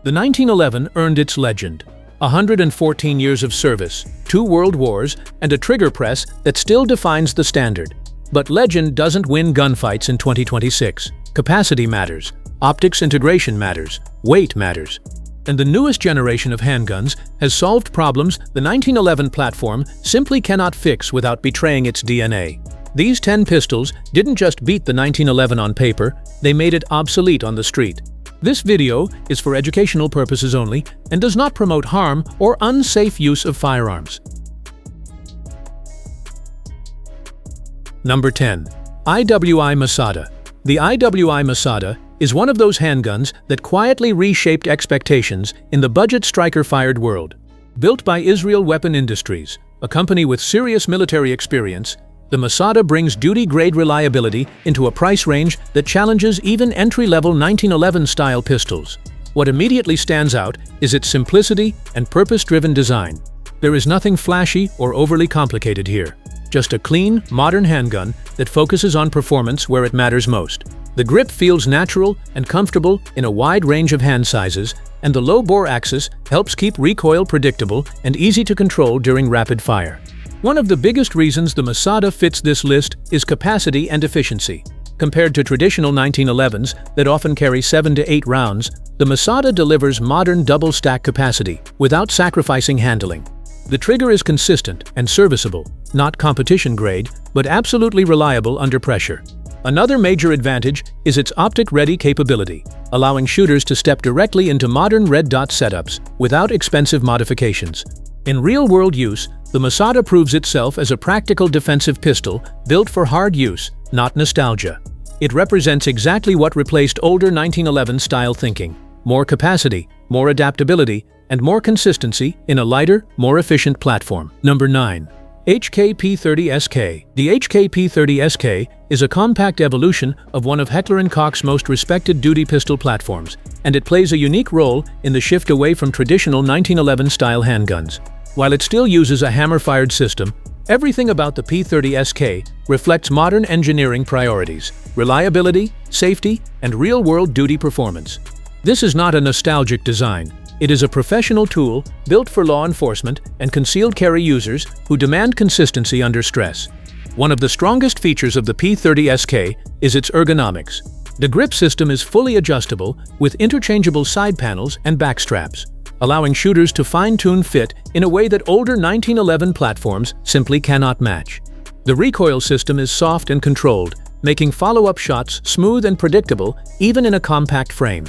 The 1911 earned its legend. 114 years of service, 2 world wars, and a trigger press that still defines the standard. But legend doesn't win gunfights in 2026. Capacity matters, optics integration matters, weight matters. And the newest generation of handguns has solved problems the 1911 platform simply cannot fix without betraying its DNA. These 10 pistols didn't just beat the 1911 on paper, they made it obsolete on the street. This video is for educational purposes only and does not promote harm or unsafe use of firearms. Number 10. IWI Masada. The IWI Masada is one of those handguns that quietly reshaped expectations in the budget striker-fired world. Built by Israel Weapon Industries, a company with serious military experience, the Masada brings duty-grade reliability into a price range that challenges even entry-level 1911-style pistols. What immediately stands out is its simplicity and purpose-driven design. There is nothing flashy or overly complicated here, just a clean, modern handgun that focuses on performance where it matters most. The grip feels natural and comfortable in a wide range of hand sizes, and the low-bore axis helps keep recoil predictable and easy to control during rapid fire. One of the biggest reasons the Masada fits this list is capacity and efficiency. Compared to traditional 1911s that often carry 7 to 8 rounds, the Masada delivers modern double-stack capacity without sacrificing handling. The trigger is consistent and serviceable, not competition-grade, but absolutely reliable under pressure. Another major advantage is its optic-ready capability, allowing shooters to step directly into modern red dot setups without expensive modifications. In real-world use, the Masada proves itself as a practical defensive pistol built for hard use, not nostalgia. It represents exactly what replaced older 1911-style thinking: more capacity, more adaptability, and more consistency in a lighter, more efficient platform. Number 9. HK-P30SK. The HK-P30SK is a compact evolution of one of Heckler & Koch's most respected duty pistol platforms, and it plays a unique role in the shift away from traditional 1911-style handguns. While it still uses a hammer-fired system, everything about the P30SK reflects modern engineering priorities: reliability, safety, and real-world duty performance. This is not a nostalgic design. It is a professional tool built for law enforcement and concealed carry users who demand consistency under stress. One of the strongest features of the P30SK is its ergonomics. The grip system is fully adjustable with interchangeable side panels and back straps, allowing shooters to fine-tune fit in a way that older 1911 platforms simply cannot match. The recoil system is soft and controlled, making follow-up shots smooth and predictable even in a compact frame.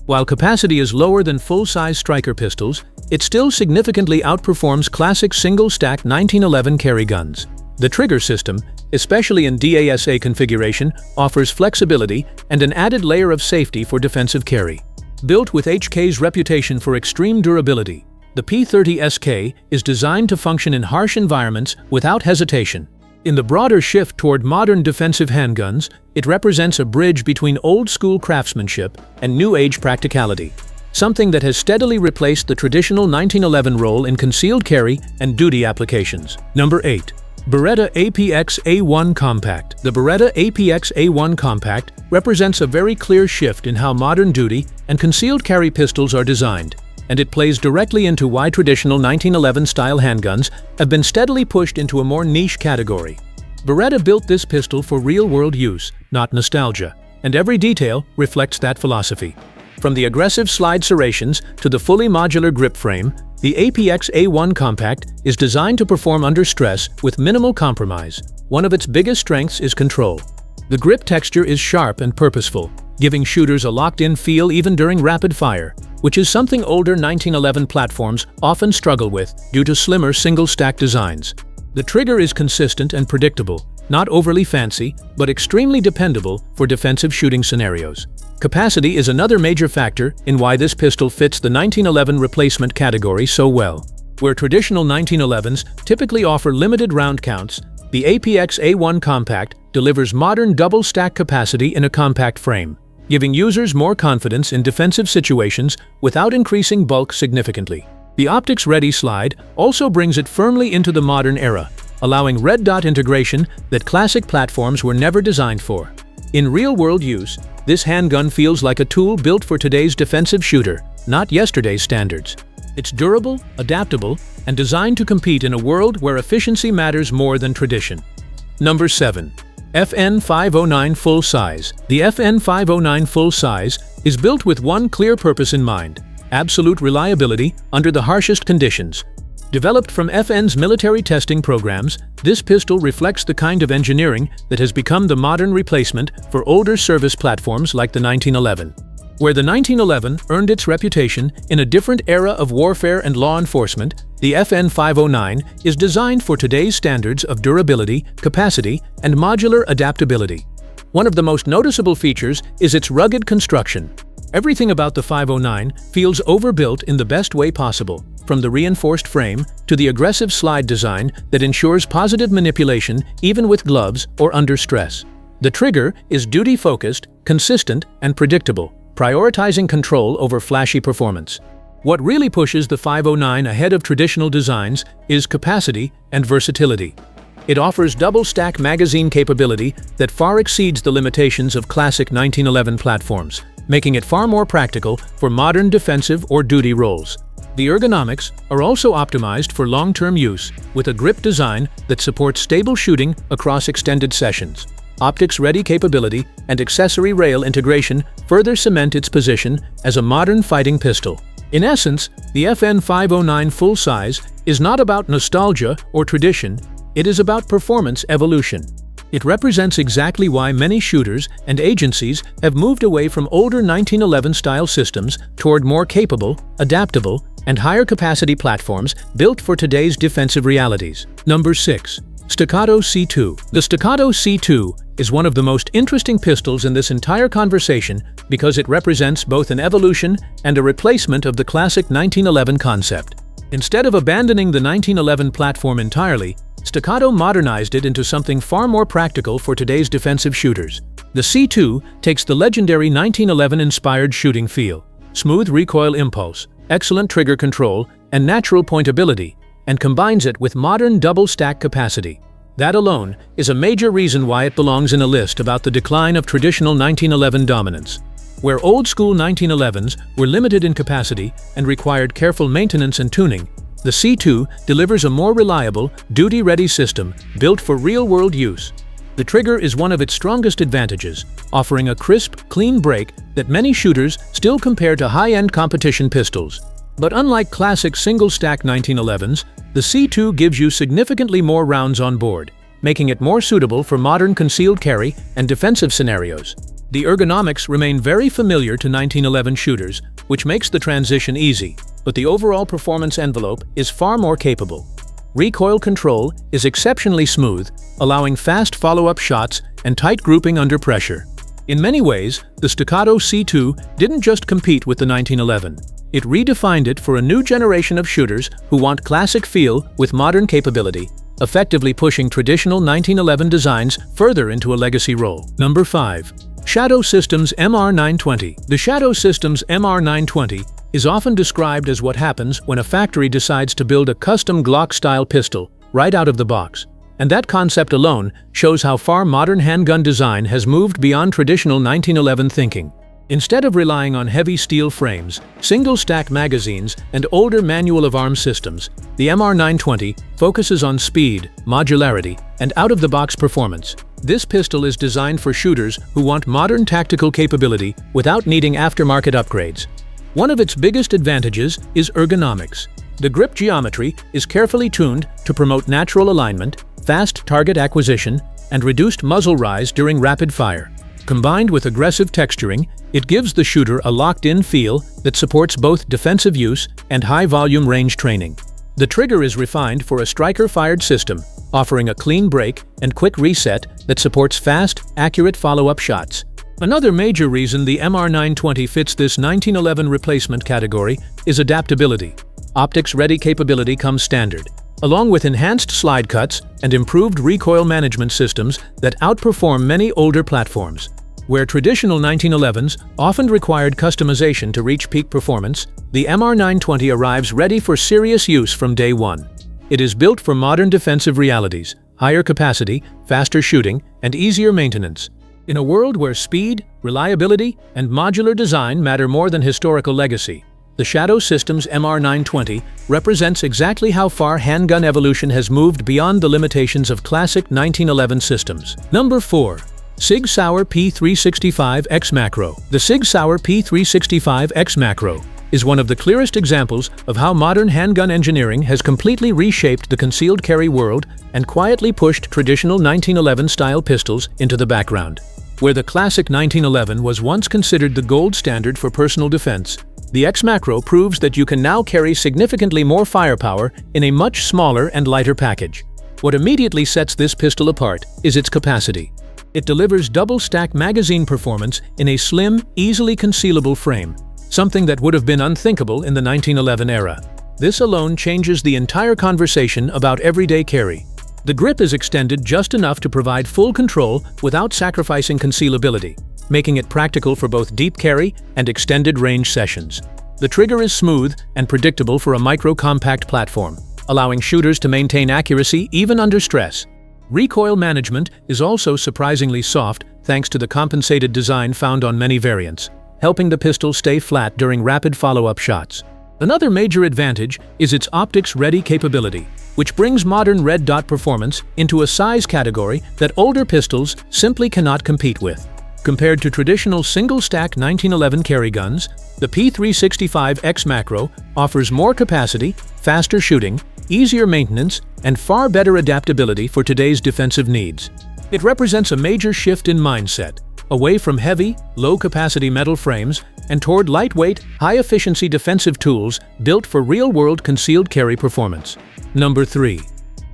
While capacity is lower than full-size striker pistols, it still significantly outperforms classic single-stack 1911 carry guns. The trigger system, especially in DASA configuration, offers flexibility and an added layer of safety for defensive carry. Built with HK's reputation for extreme durability, the P30SK is designed to function in harsh environments without hesitation. In the broader shift toward modern defensive handguns, it represents a bridge between old-school craftsmanship and new-age practicality, something that has steadily replaced the traditional 1911 role in concealed carry and duty applications. Number 8. Beretta APX A1 Compact. The Beretta APX A1 Compact represents a very clear shift in how modern duty and concealed carry pistols are designed, and it plays directly into why traditional 1911-style handguns have been steadily pushed into a more niche category. Beretta built this pistol for real-world use, not nostalgia, and every detail reflects that philosophy. From the aggressive slide serrations to the fully modular grip frame, the APX A1 Compact is designed to perform under stress with minimal compromise. One of its biggest strengths is control. The grip texture is sharp and purposeful, giving shooters a locked-in feel even during rapid fire, which is something older 1911 platforms often struggle with due to slimmer single-stack designs. The trigger is consistent and predictable, not overly fancy, but extremely dependable for defensive shooting scenarios. Capacity is another major factor in why this pistol fits the 1911 replacement category so well. Where traditional 1911s typically offer limited round counts, the APX A1 Compact delivers modern double-stack capacity in a compact frame, giving users more confidence in defensive situations without increasing bulk significantly. The optics-ready slide also brings it firmly into the modern era, allowing red dot integration that classic platforms were never designed for. In real-world use, This handgun feels like a tool built for today's defensive shooter, not yesterday's standards. It's durable, adaptable, and designed to compete in a world where efficiency matters more than tradition. Number 7. FN509 Full Size. The FN509 Full Size is built with one clear purpose in mind: absolute reliability under the harshest conditions. Developed from FN's military testing programs, this pistol reflects the kind of engineering that has become the modern replacement for older service platforms like the 1911. Where the 1911 earned its reputation in a different era of warfare and law enforcement, the FN509 is designed for today's standards of durability, capacity, and modular adaptability. One of the most noticeable features is its rugged construction. Everything about the 509 feels overbuilt in the best way possible, from the reinforced frame to the aggressive slide design that ensures positive manipulation even with gloves or under stress. The trigger is duty-focused, consistent, and predictable, prioritizing control over flashy performance. What really pushes the 509 ahead of traditional designs is capacity and versatility. It offers double-stack magazine capability that far exceeds the limitations of classic 1911 platforms, making it far more practical for modern defensive or duty roles. The ergonomics are also optimized for long-term use, with a grip design that supports stable shooting across extended sessions. Optics-ready capability and accessory rail integration further cement its position as a modern fighting pistol. In essence, the FN509 Full Size is not about nostalgia or tradition, it is about performance evolution. It represents exactly why many shooters and agencies have moved away from older 1911-style systems toward more capable, adaptable, and higher-capacity platforms built for today's defensive realities. Number 6. Staccato C2. The Staccato C2 is one of the most interesting pistols in this entire conversation because it represents both an evolution and a replacement of the classic 1911 concept. Instead of abandoning the 1911 platform entirely, Staccato modernized it into something far more practical for today's defensive shooters. The C2 takes the legendary 1911-inspired shooting feel, smooth recoil impulse, excellent trigger control, and natural pointability, and combines it with modern double-stack capacity. That alone is a major reason why it belongs in a list about the decline of traditional 1911 dominance. Where old-school 1911s were limited in capacity and required careful maintenance and tuning, the C2 delivers a more reliable, duty-ready system built for real-world use. The trigger is one of its strongest advantages, offering a crisp, clean break that many shooters still compare to high-end competition pistols. But unlike classic single-stack 1911s, the C2 gives you significantly more rounds on board, making it more suitable for modern concealed carry and defensive scenarios. The ergonomics remain very familiar to 1911 shooters, which makes the transition easy, but the overall performance envelope is far more capable. Recoil control is exceptionally smooth, allowing fast follow-up shots and tight grouping under pressure. In many ways, the Staccato C2 didn't just compete with the 1911. It redefined it for a new generation of shooters who want classic feel with modern capability, effectively pushing traditional 1911 designs further into a legacy role. Number 5. Shadow Systems MR920. The Shadow Systems MR920 is often described as what happens when a factory decides to build a custom Glock-style pistol right out of the box. And that concept alone shows how far modern handgun design has moved beyond traditional 1911 thinking. Instead of relying on heavy steel frames, single-stack magazines, and older manual-of-arms systems, the MR920 focuses on speed, modularity, and out-of-the-box performance. This pistol is designed for shooters who want modern tactical capability without needing aftermarket upgrades. One of its biggest advantages is ergonomics. The grip geometry is carefully tuned to promote natural alignment, fast target acquisition, and reduced muzzle rise during rapid fire. Combined with aggressive texturing, it gives the shooter a locked-in feel that supports both defensive use and high-volume range training. The trigger is refined for a striker-fired system, offering a clean break and quick reset that supports fast, accurate follow-up shots. Another major reason the MR920 fits this 1911 replacement category is adaptability. Optics-ready capability comes standard, along with enhanced slide cuts and improved recoil management systems that outperform many older platforms. Where traditional 1911s often required customization to reach peak performance, the MR920 arrives ready for serious use from day one. It is built for modern defensive realities, higher capacity, faster shooting, and easier maintenance. In a world where speed, reliability, and modular design matter more than historical legacy, the Shadow Systems MR920 represents exactly how far handgun evolution has moved beyond the limitations of classic 1911 systems. Number 4. Sig Sauer P365X Macro. The Sig Sauer P365X Macro is one of the clearest examples of how modern handgun engineering has completely reshaped the concealed carry world and quietly pushed traditional 1911-style pistols into the background. Where the classic 1911 was once considered the gold standard for personal defense, the X Macro proves that you can now carry significantly more firepower in a much smaller and lighter package. What immediately sets this pistol apart is its capacity. It delivers double-stack magazine performance in a slim, easily concealable frame, something that would have been unthinkable in the 1911 era. This alone changes the entire conversation about everyday carry. The grip is extended just enough to provide full control without sacrificing concealability, making it practical for both deep carry and extended range sessions. The trigger is smooth and predictable for a micro-compact platform, allowing shooters to maintain accuracy even under stress. Recoil management is also surprisingly soft thanks to the compensated design found on many variants, helping the pistol stay flat during rapid follow-up shots. Another major advantage is its optics-ready capability, which brings modern red dot performance into a size category that older pistols simply cannot compete with. Compared to traditional single-stack 1911 carry guns, the P365X Macro offers more capacity, faster shooting, easier maintenance, and far better adaptability for today's defensive needs. It represents a major shift in mindset, away from heavy, low-capacity metal frames and toward lightweight, high-efficiency defensive tools built for real-world concealed carry performance. Number 3.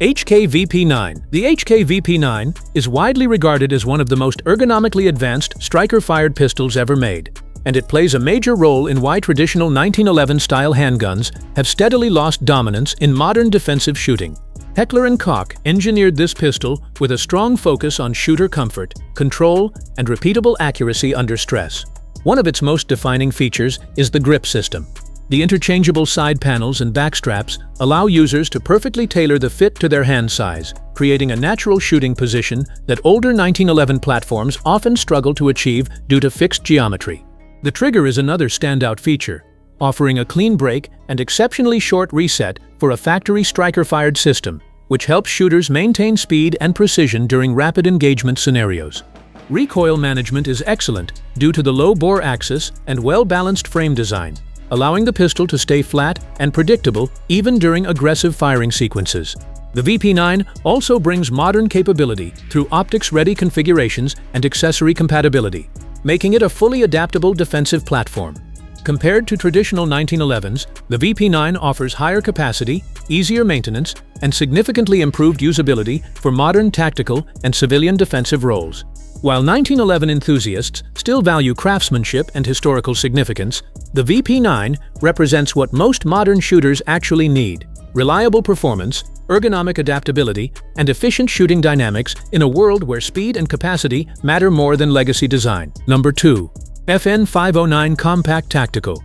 HK-VP9. The HK-VP9 is widely regarded as one of the most ergonomically advanced striker-fired pistols ever made, and it plays a major role in why traditional 1911-style handguns have steadily lost dominance in modern defensive shooting. Heckler & Koch engineered this pistol with a strong focus on shooter comfort, control, and repeatable accuracy under stress. One of its most defining features is the grip system. The interchangeable side panels and back straps allow users to perfectly tailor the fit to their hand size, creating a natural shooting position that older 1911 platforms often struggle to achieve due to fixed geometry. The trigger is another standout feature, offering a clean break and exceptionally short reset for a factory striker-fired system, which helps shooters maintain speed and precision during rapid engagement scenarios. Recoil management is excellent due to the low bore axis and well-balanced frame design, allowing the pistol to stay flat and predictable even during aggressive firing sequences. The VP9 also brings modern capability through optics-ready configurations and accessory compatibility, making it a fully adaptable defensive platform. Compared to traditional 1911s, the VP9 offers higher capacity, easier maintenance, and significantly improved usability for modern tactical and civilian defensive roles. While 1911 enthusiasts still value craftsmanship and historical significance, the VP9 represents what most modern shooters actually need: reliable performance, ergonomic adaptability, and efficient shooting dynamics in a world where speed and capacity matter more than legacy design. Number 2. FN509 Compact Tactical.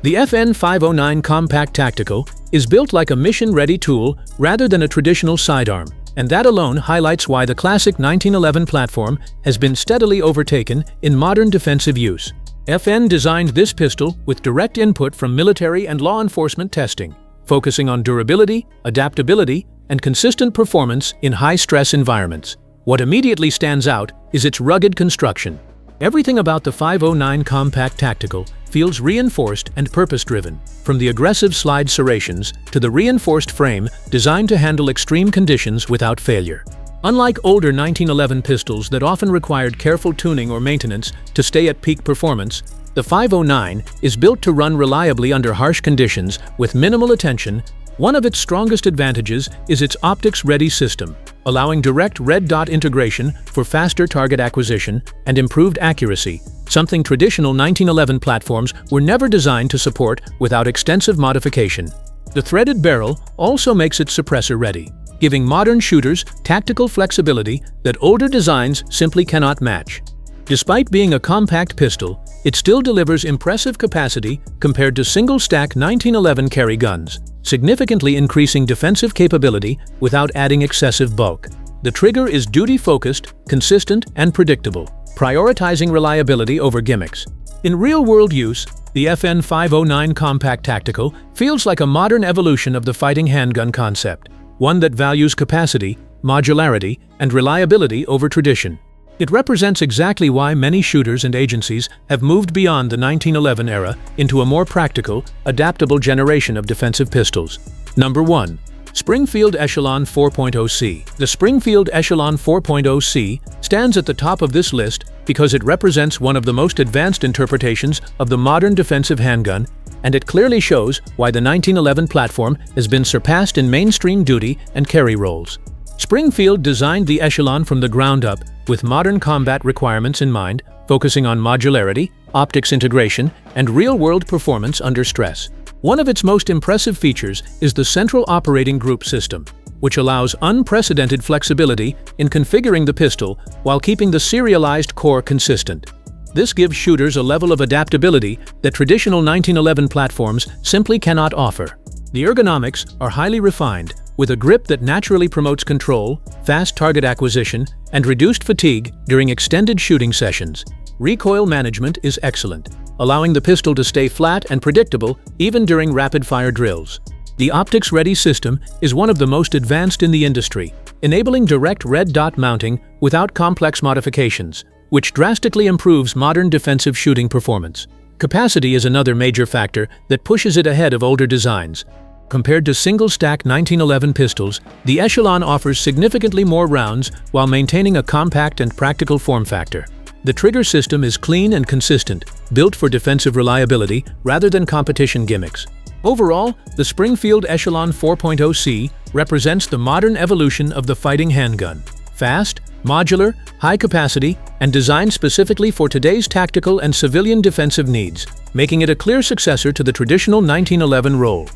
The FN509 Compact Tactical is built like a mission-ready tool rather than a traditional sidearm, and that alone highlights why the classic 1911 platform has been steadily overtaken in modern defensive use. FN designed this pistol with direct input from military and law enforcement testing, focusing on durability, adaptability, and consistent performance in high-stress environments. What immediately stands out is its rugged construction. Everything about the 509 Compact Tactical feels reinforced and purpose-driven, from the aggressive slide serrations to the reinforced frame designed to handle extreme conditions without failure. Unlike older 1911 pistols that often required careful tuning or maintenance to stay at peak performance, the 509 is built to run reliably under harsh conditions with minimal attention. One of its strongest advantages is its optics-ready system, allowing direct red dot integration for faster target acquisition and improved accuracy, something traditional 1911 platforms were never designed to support without extensive modification. The threaded barrel also makes it suppressor-ready, giving modern shooters tactical flexibility that older designs simply cannot match. Despite being a compact pistol, it still delivers impressive capacity compared to single-stack 1911 carry guns, significantly increasing defensive capability without adding excessive bulk. The trigger is duty-focused, consistent, and predictable, prioritizing reliability over gimmicks. In real-world use, the FN 509 Compact Tactical feels like a modern evolution of the fighting handgun concept, one that values capacity, modularity, and reliability over tradition. It represents exactly why many shooters and agencies have moved beyond the 1911 era into a more practical, adaptable generation of defensive pistols. Number 1. Springfield Echelon 4.0C. The Springfield Echelon 4.0C stands at the top of this list because it represents one of the most advanced interpretations of the modern defensive handgun, and it clearly shows why the 1911 platform has been surpassed in mainstream duty and carry roles. Springfield designed the Echelon from the ground up with modern combat requirements in mind, focusing on modularity, optics integration, and real-world performance under stress. One of its most impressive features is the Central Operating Group system, which allows unprecedented flexibility in configuring the pistol while keeping the serialized core consistent. This gives shooters a level of adaptability that traditional 1911 platforms simply cannot offer. The ergonomics are highly refined, with a grip that naturally promotes control, fast target acquisition, and reduced fatigue during extended shooting sessions. Recoil management is excellent, allowing the pistol to stay flat and predictable even during rapid-fire drills. The optics-ready system is one of the most advanced in the industry, enabling direct red dot mounting without complex modifications, which drastically improves modern defensive shooting performance. Capacity is another major factor that pushes it ahead of older designs. Compared to single-stack 1911 pistols, the Echelon offers significantly more rounds while maintaining a compact and practical form factor. The trigger system is clean and consistent, built for defensive reliability rather than competition gimmicks. Overall, the Springfield Echelon 4.0C represents the modern evolution of the fighting handgun. Fast, modular, high capacity, and designed specifically for today's tactical and civilian defensive needs, making it a clear successor to the traditional 1911 role.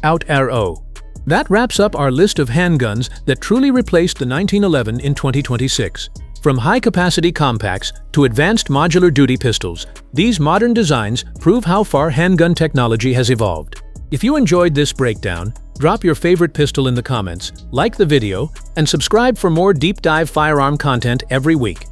Out arrow. That wraps up our list of handguns that truly replaced the 1911 in 2026. From high-capacity compacts to advanced modular duty pistols, these modern designs prove how far handgun technology has evolved. If you enjoyed this breakdown, drop your favorite pistol in the comments, like the video, and subscribe for more deep-dive firearm content every week.